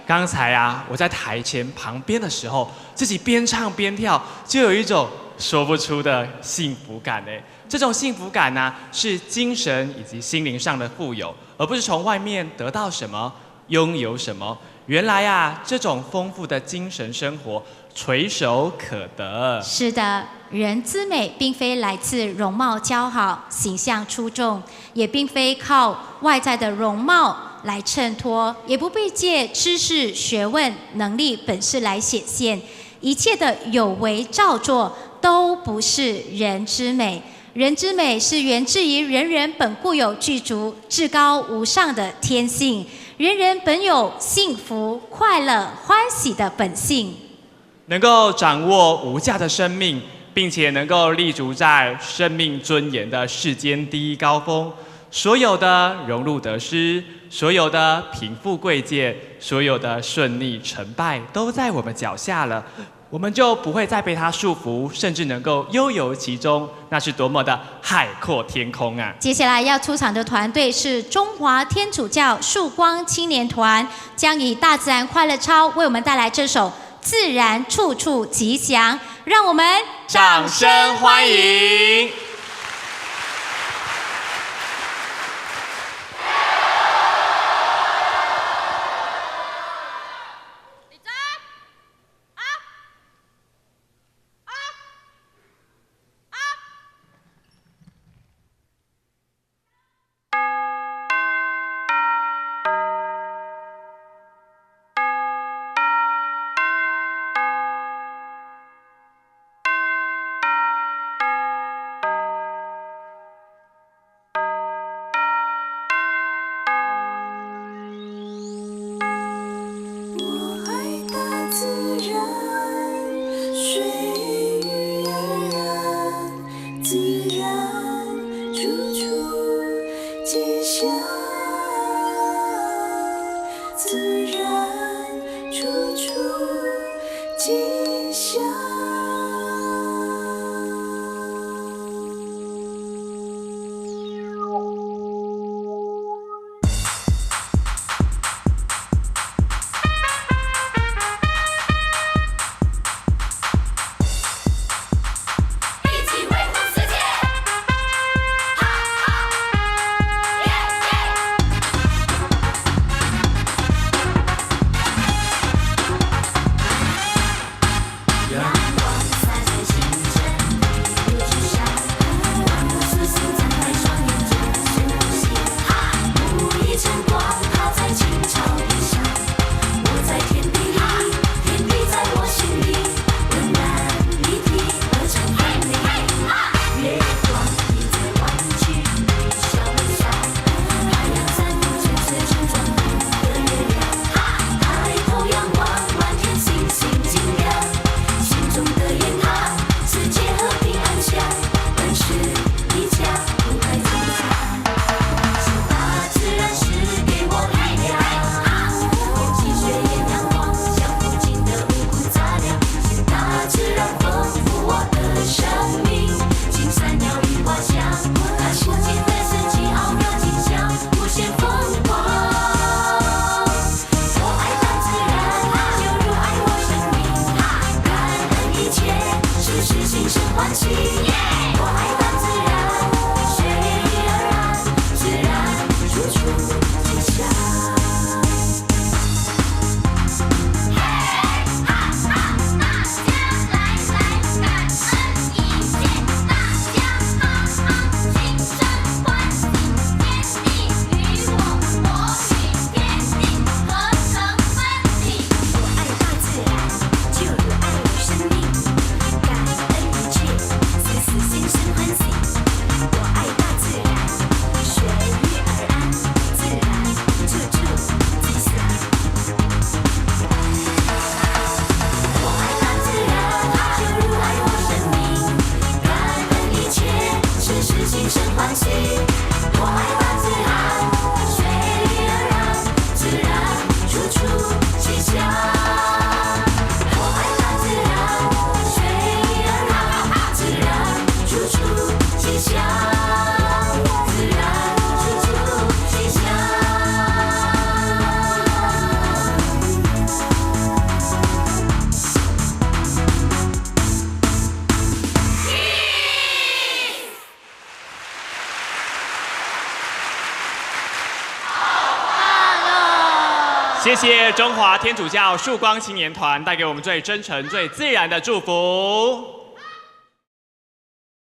刚才啊，我在台前旁边的时候，自己边唱边跳，就有一种说不出的幸福感哎。这种幸福感呢，是精神以及心灵上的富有，而不是从外面得到什么、拥有什么。原来啊，这种丰富的精神生活垂手可得。是的，人之美并非来自容貌姣好、形象出众，也并非靠外在的容貌来衬托，也不必借知识、学问、能力、本事来显现。一切的有为造作，都不是人之美。人之美是源自于人人本固有具足至高无上的天性，人人本有幸福、快乐、欢喜的本性。能够掌握无价的生命，并且能够立足在生命尊严的世间第一高峰，所有的荣辱得失，所有的贫富贵贱，所有的顺利成败，都在我们脚下了。我们就不会再被它束缚，甚至能够悠游其中，那是多么的海阔天空啊！接下来要出场的团队是中华天主教曙光青年团，将以大自然快乐操为我们带来这首《自然处处吉祥》，让我们掌声欢迎！阳光谢谢中华天主教曙光青年团带给我们最真诚、最自然的祝福。